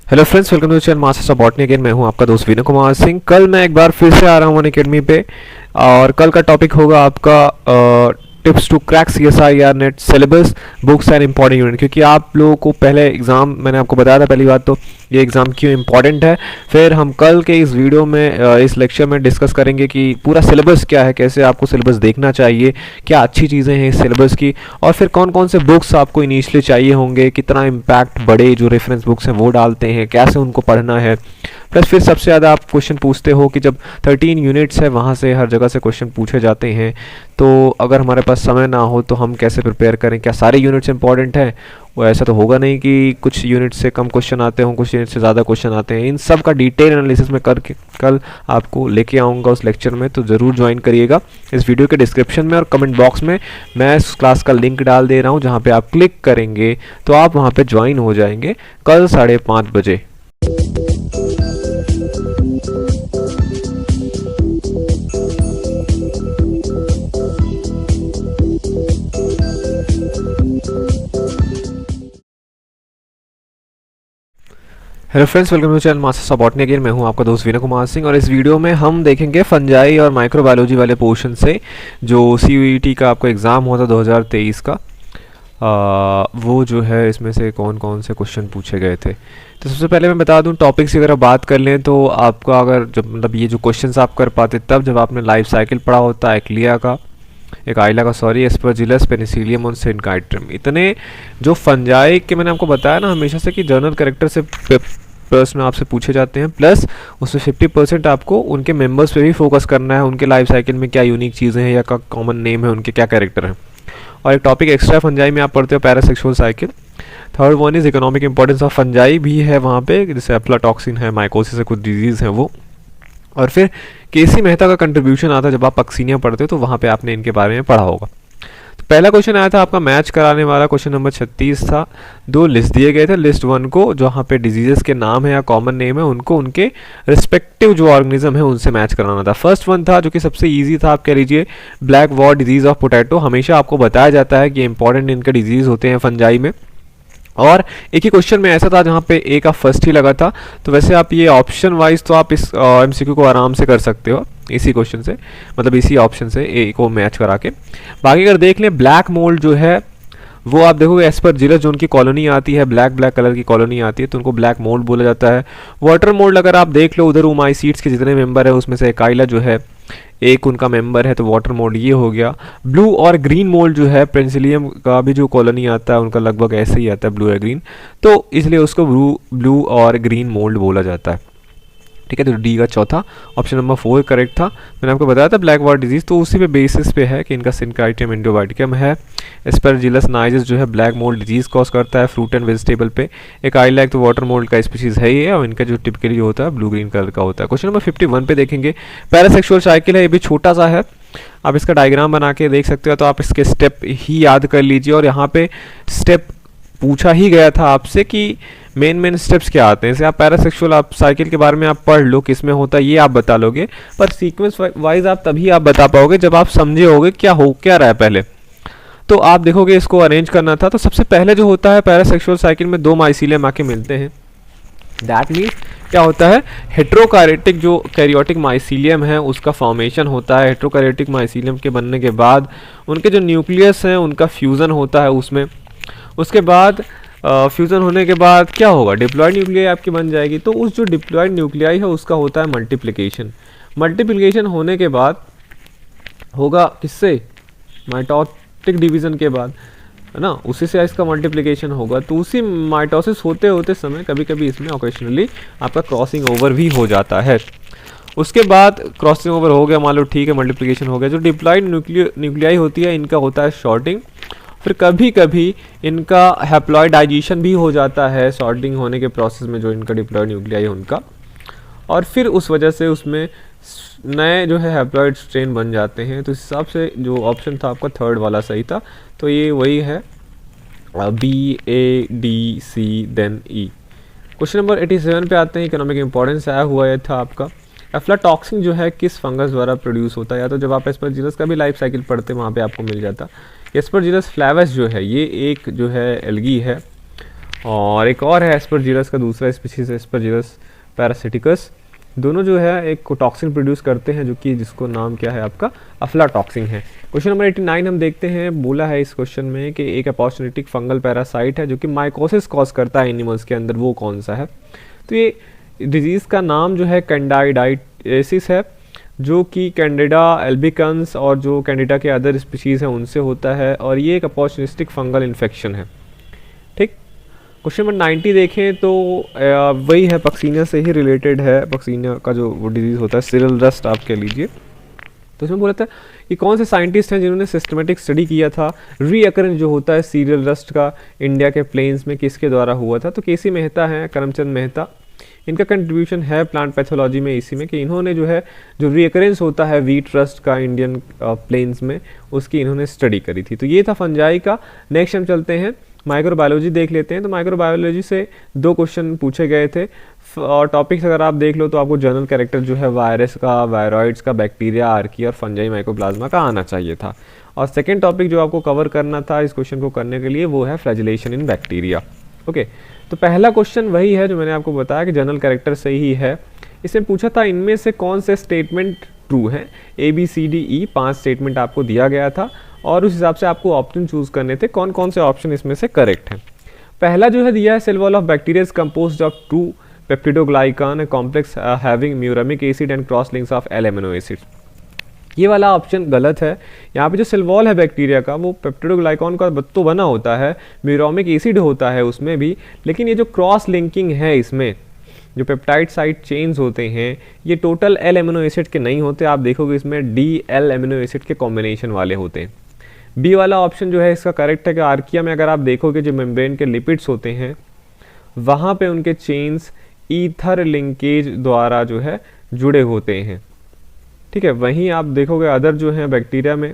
Hello friends, welcome to channel Masters of Botany. Again मैं हूं आपका दोस्त विनय कुमार सिंह। कल मैं एक बार फिर से आ रहा हूं अकेडमी पे और कल का टॉपिक होगा आपका tips to crack CSIR NET syllabus books and important unit. क्योंकि आप लोगों को पहले एग्ज़ाम मैंने आपको बताया था, पहली बात तो ये एग्ज़ाम क्यों इंपॉर्टेंट है। फिर हम कल के इस वीडियो में इस लेक्चर में डिस्कस करेंगे कि पूरा सिलेबस क्या है, कैसे आपको सिलेबस देखना चाहिए, क्या अच्छी चीज़ें हैं इस सिलेबस की, और फिर कौन कौन से बुक्स आपको इनिशियली चाहिए होंगे, कितना इम्पैक्ट बड़े जो रेफरेंस बुक्स हैं वो डालते हैं, कैसे उनको पढ़ना है। प्लस फिर सबसे ज़्यादा आप क्वेश्चन पूछते हो कि जब 13 यूनिट्स है वहाँ से हर जगह से क्वेश्चन पूछे जाते हैं, तो अगर हमारे पास समय ना हो तो हम कैसे प्रिपेयर करें, क्या सारे यूनिट्स इंपॉर्टेंट हैं। वो ऐसा तो होगा नहीं कि कुछ यूनिट से कम क्वेश्चन आते हों, कुछ यूनिट से ज़्यादा क्वेश्चन आते हैं। इन सब का डिटेल एनालिसिस में करके कल आपको लेके आऊँगा उस लेक्चर में, तो ज़रूर ज्वाइन करिएगा। इस वीडियो के डिस्क्रिप्शन में और कमेंट बॉक्स में मैं इस क्लास का लिंक डाल दे रहा हूँ, जहाँ पे आप क्लिक करेंगे तो आप वहाँ पे ज्वाइन हो जाएंगे कल 5:30 बजे। Hello friends, welcome to channel Masters of Botany. Again मैं हूं आपका दोस्त विनय कुमार सिंह और इस वीडियो में हम देखेंगे फंजाई और माइक्रोबायोलॉजी वाले पोर्शन से जो CUET का आपका एग्ज़ाम हुआ था 2023 का। वो जो है इसमें से कौन कौन से क्वेश्चन पूछे गए थे। तो सबसे पहले मैं बता दूं टॉपिक्स की अगर आप बात कर लें तो आपका अगर जब मतलब ये जो क्वेश्चन आप कर पाते तब जब आपने लाइफ साइकिल पढ़ा होता है एक आइला का एस्परजिलस, पेनिसिलियम और सिनकाइट्रम। इतने जो फंजाई के मैंने आपको बताया ना हमेशा से कि जर्नल कैरेक्टर से प्रश्न आपसे पूछे जाते हैं, प्लस उसमें 50% आपको उनके मेंबर्स पे भी फोकस करना है, उनके लाइफ साइकिल में क्या यूनिक चीज़ें हैं या का कॉमन नेम है, उनके क्या कैरेक्टर हैं। और एक टॉपिक एक्स्ट्रा फंजाई में आप पढ़ते हो parasexual cycle. Third one is economic importance of fungi भी है वहाँ पे, जैसे एफ्लाटॉक्सिन है, माइकोसिस है, कुछ डिजीज़ हैं वो। और फिर केसी मेहता का कंट्रीब्यूशन आता है जब आप पक्सीनिया पढ़ते हो, तो वहाँ पे आपने इनके बारे में पढ़ा होगा। तो पहला क्वेश्चन आया था आपका मैच कराने वाला, क्वेश्चन नंबर 36 था। 2 लिस्ट दिए गए थे। लिस्ट 1 को जहाँ पे डिजीजेस के नाम है या कॉमन नेम है उनको उनके रिस्पेक्टिव जो ऑर्गेनिज्म है उनसे मैच कराना था। फर्स्ट वन था जो कि सबसे ईजी था, आप कह लीजिए black what disease of potato. हमेशा आपको बताया जाता है कि इंपॉर्टेंट इनके डिजीज होते हैं फंजाई में, और एक ही क्वेश्चन में ऐसा था जहाँ पे ए का फर्स्ट ही लगा था। तो वैसे आप ये ऑप्शन वाइज तो आप इस MCQ को आराम से कर सकते हो इसी क्वेश्चन से, मतलब इसी ऑप्शन से ए को मैच करा के। बाकी अगर देख लें ब्लैक मोल्ड जो है वो आप देखोगे एस्परजिलस जो उनकी कॉलोनी आती है, ब्लैक कलर की कॉलोनी आती है, तो उनको ब्लैक मोल्ड बोला जाता है। वाटर मोल्ड अगर आप देख लो उधर ओमाइसीड्स के जितने मेंबर है उसमें से एकाइला जो है एक उनका मेंबर है, तो वाटर मोल्ड ये हो गया। ब्लू और ग्रीन मोल्ड जो है पेनिसिलियम का भी जो कॉलोनी आता है उनका लगभग ऐसे ही आता है, ब्लू या ग्रीन, तो इसलिए उसको ब्लू और ग्रीन मोल्ड बोला जाता है। ठीक है, तो डी का चौथा ऑप्शन नंबर 4 करेक्ट था। मैंने आपको बताया था ब्लैक वॉट डिजीज, तो उसी पे बेसिस पे है कि इनका सिनकाइटियम इंडोबाइटिकम है। एस्परजिलस नाइजस जो है ब्लैक मोल्ड डिजीज कॉज करता है फ्रूट एंड वेजिटेबल पे। एक आइला तो वाटर मोल्ड का स्पीशीज है ये, और इनका जो टिपिकली होता है ब्लू ग्रीन कलर का होता है। क्वेश्चन नंबर 51 पे देखेंगे पैरासेक्सुअल साइकिल है, ये भी छोटा सा है, आप इसका डायग्राम बना के देख सकते हो, तो आप इसके स्टेप ही याद कर लीजिए। और यहाँ पे स्टेप पूछा ही गया था आपसे कि मेन स्टेप्स क्या आते हैं। जैसे आप पैरासेक्सुअल आप साइकिल के बारे में आप पढ़ लो किसमें होता है ये आप बता लोगे, पर सीक्वेंस वाइज आप तभी आप बता पाओगे जब आप समझे होगे क्या हो क्या रहा है पहले। तो आप देखोगे इसको अरेंज करना था, तो सबसे पहले जो होता है पैरासेक्सुअल साइकिल में 2 माइसीलियम आके मिलते हैं। दैट मीन्स क्या होता है, हेट्रोकैरियोटिक जो कैरियोटिक माइसीलियम है उसका फॉर्मेशन होता है। हेट्रोकैरियोटिक माइसीलियम के बनने के बाद उनके जो न्यूक्लियस हैं उनका फ्यूज़न होता है उसमें। उसके बाद फ्यूज़न होने के बाद क्या होगा, डिप्लॉयड न्यूक्लियाई आपकी बन जाएगी। तो उस जो डिप्लॉयड न्यूक्लियाई है उसका होता है मल्टीप्लिकेशन। मल्टीप्लिकेशन होने के बाद होगा किससे, माइटोटिक डिवीज़न के बाद, है ना, उसी से इसका मल्टीप्लिकेशन होगा। तो उसी माइटोसिस होते होते समय कभी कभी इसमें ओकेशनली आपका क्रॉसिंग ओवर भी हो जाता है। उसके बाद क्रॉसिंग ओवर हो गया, मान लो ठीक है, मल्टीप्लिकेशन हो गया। जो डिप्लॉयड न्यूक्लियाई होती है इनका होता है शॉर्टिंग। फिर कभी कभी इनका हैप्लॉइडाइजेशन भी हो जाता है सॉर्टिंग होने के प्रोसेस में, जो इनका डिप्लॉयड न्यूक्लियाई है उनका, और फिर उस वजह से उसमें नए जो है हैप्लॉइड स्ट्रेन बन जाते हैं। तो इस हिसाब से जो ऑप्शन था आपका थर्ड वाला सही था, तो ये वही है BADC then E। Question number 87 पे आते हैं, इकोनॉमिक इंपॉर्टेंस आया हुआ ये था आपका। एफ्लाटॉक्सिन जो है किस फंगस द्वारा प्रोड्यूस होता है, या तो जब आप एस्परजिलस का भी लाइफ साइकिल पढ़ते हैं वहाँ पे आपको मिल जाता। एस्परजिलस फ्लेवस जो है ये एक जो है एल्गी है, और एक और है एस्परजिलस का दूसरा स्पीशीज एस्परजिलस पैरासिटिकस। दोनों जो है एक टॉक्सिन प्रोड्यूस करते हैं, जो कि जिसको नाम क्या है आपका अफ्लाटॉक्सिन है। क्वेश्चन नंबर 89 हम देखते हैं, बोला है इस क्वेश्चन में कि एक अपॉर्चुनिटिक फंगल पैरासाइट है जो कि माइकोसिस कॉज करता है एनिमल्स के अंदर, वो कौन सा है? तो ये डिजीज़ का नाम जो है कैंडिडाइटिस है, जो कि कैंडिडा एल्बिकन्स और जो कैंडिडा के अदर स्पीशीज़ हैं उनसे होता है, और ये एक अपॉर्चुनिस्टिक फंगल इन्फेक्शन है। ठीक, क्वेश्चन नंबर 90 देखें तो वही है, पक्सीना से ही रिलेटेड है। पक्सीना का जो वो डिजीज़ होता है सीरियल रस्ट आप कह लीजिए। तो इसमें बोला था कि कौन से साइंटिस्ट हैं जिन्होंने सिस्टमेटिक स्टडी किया था रीअकरेंस जो होता है सीरियल रस्ट का इंडिया के प्लेन्स में, किसके द्वारा हुआ था? तो केसी मेहता हैं, करमचंद मेहता। इनका कंट्रीब्यूशन है प्लांट पैथोलॉजी में इसी में कि इन्होंने जो है जो रीअकरेंस होता है वीट रस्ट का इंडियन प्लेन्स में, उसकी इन्होंने स्टडी करी थी। तो ये था फंजाई का। नेक्स्ट हम चलते हैं माइक्रोबायोलॉजी देख लेते हैं। तो माइक्रोबायोलॉजी से 2 क्वेश्चन पूछे गए थे, और टॉपिक्स अगर आप देख लो तो आपको जनरल कैरेक्टर जो है वायरस का, वायरॉइड्स का, बैक्टीरिया, आर्की और फंजाई माइकोप्लाज्मा का आना चाहिए था। और सेकेंड टॉपिक जो आपको कवर करना था इस क्वेश्चन को करने के लिए, वो है फ्लैजिलेशन इन बैक्टीरिया। ओके, तो पहला क्वेश्चन वही है जो मैंने आपको बताया कि जनरल कैरेक्टर से ही है। इसमें पूछा था इनमें से कौन से स्टेटमेंट ट्रू हैं। ABCDE 5 स्टेटमेंट आपको दिया गया था, और उस हिसाब से आपको ऑप्शन चूज करने थे कौन कौन से ऑप्शन इसमें से करेक्ट हैं। पहला जो है दिया है, cell wall of bacteria is composed of 2 peptidoglycan complex having muramic acid and cross links of L amino acid. ये वाला ऑप्शन गलत है। यहाँ पे जो सेल वॉल है बैक्टीरिया का वो पेप्टिडोग्लाइकान का तो बना होता है, म्यूरामिक एसिड होता है उसमें भी, लेकिन ये जो क्रॉस लिंकिंग है इसमें जो पेप्टाइड साइड चेन्स होते हैं ये टोटल L एमिनो एसिड के नहीं होते। आप देखोगे इसमें DL एमिनो एसिड के कॉम्बिनेशन वाले होते हैं। बी वाला ऑप्शन जो है इसका करेक्ट है कि आर्किया में अगर आप देखोगे जो मेम्ब्रेन के लिपिड्स होते हैं वहाँ पे उनके चेन्स ईथर लिंकेज द्वारा जो है जुड़े होते हैं। ठीक है, वहीं आप देखोगे अदर जो है बैक्टीरिया में,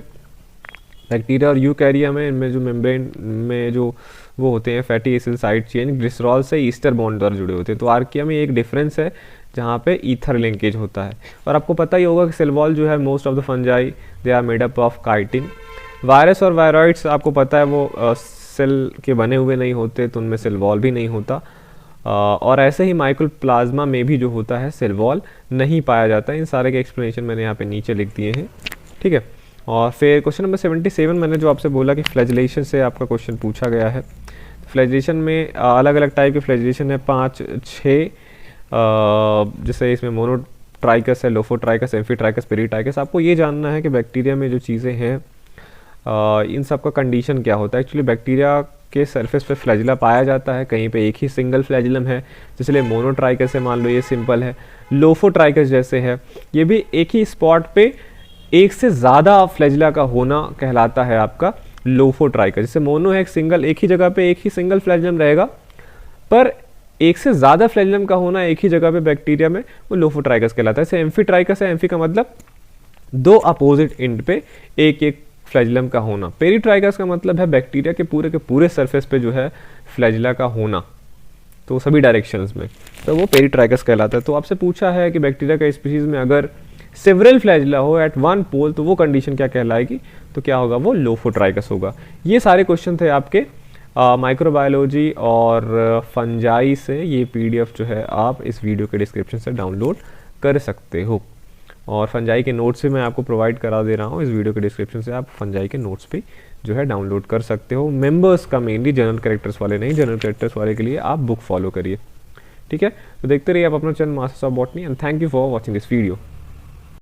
बैक्टीरिया और यूकैरिया में, इनमें जो मेम्ब्रेन में जो वो होते हैं fatty acid side chain glycerol से ईस्टर बॉन्ड द्वारा जुड़े होते हैं। तो आर्किया में एक डिफरेंस है जहाँ पे ईथर लिंकेज होता है। और आपको पता ही होगा कि सेल वॉल जो है most of the fungi they are made up of chitin. Virus और वायरॉइड्स आपको पता है वो सेल के बने हुए नहीं होते, तो उनमें सेल वॉल भी नहीं होता। और ऐसे ही माइकोप्लाज्मा में भी जो होता है सेल वॉल नहीं पाया जाता। इन सारे के एक्सप्लेनेशन मैंने यहाँ पे नीचे लिख दिए हैं। ठीक है, और फिर क्वेश्चन नंबर 77 मैंने जो आपसे बोला कि फ्लैजिलेशन से आपका क्वेश्चन पूछा गया है। फ्लैजिलेशन में अलग अलग टाइप के फ्लैजिलेशन है, 5-6, जैसे इसमें मोनोट्राइकस है, लोफोट्राइकस, एम्फीट्राइकस, पेरीट्राइकस। आपको ये जानना है कि बैक्टीरिया में जो चीज़ें हैं इन सब का कंडीशन क्या होता है। एक्चुअली बैक्टीरिया के सरफेस पे फ्लैजिला पाया जाता है, कहीं पे एक ही सिंगल फ्लैजिलम है, इसलिए मोनोट्राइकस है, मान लो ये सिंपल है। लोफोट्राइकस जैसे है ये भी एक ही स्पॉट पे एक से ज़्यादा फ्लैजिला का होना कहलाता है आपका लोफोट्राइकस। जैसे मोनो है, एक सिंगल, एक ही जगह पे एक ही सिंगल फ्लैजिलम रहेगा, पर एक से ज़्यादा फ्लैजिलम का होना एक ही जगह पे बैक्टीरिया में, वो लोफोट्राइकस कहलाता है। जैसे एम्फीट्राइकस है, एम्फी का मतलब 2 अपोजिट एंड पे एक एक फ्लैजिलम का होना। पेरीट्राइकस का मतलब है बैक्टीरिया के पूरे सरफेस पे जो है फ्लैजिला का होना, तो सभी डायरेक्शंस में, तो वो पेरीट्राइकस कहलाता है। तो आपसे पूछा है कि बैक्टीरिया का स्पीशीज में अगर सेवरल फ्लैजिला हो एट वन पोल तो वो कंडीशन क्या कहलाएगी, तो क्या होगा, वो लोफोट्राइकस होगा। ये सारे क्वेश्चन थे आपके माइक्रोबायोलॉजी और फंजाई से। ये PDF जो है आप इस वीडियो के डिस्क्रिप्शन से डाउनलोड कर सकते हो, और फंजाई के नोट्स भी मैं आपको प्रोवाइड करा दे रहा हूँ इस वीडियो के डिस्क्रिप्शन से। आप फंजाई के नोट्स भी जो है डाउनलोड कर सकते हो। मेंबर्स का मेनली, जनरल कैरेक्टर्स वाले नहीं, जनरल कैरेक्टर्स वाले के लिए आप बुक फॉलो करिए। ठीक है, तो देखते रहिए आप अपना channel Masters of botany, and thank you for watching this video.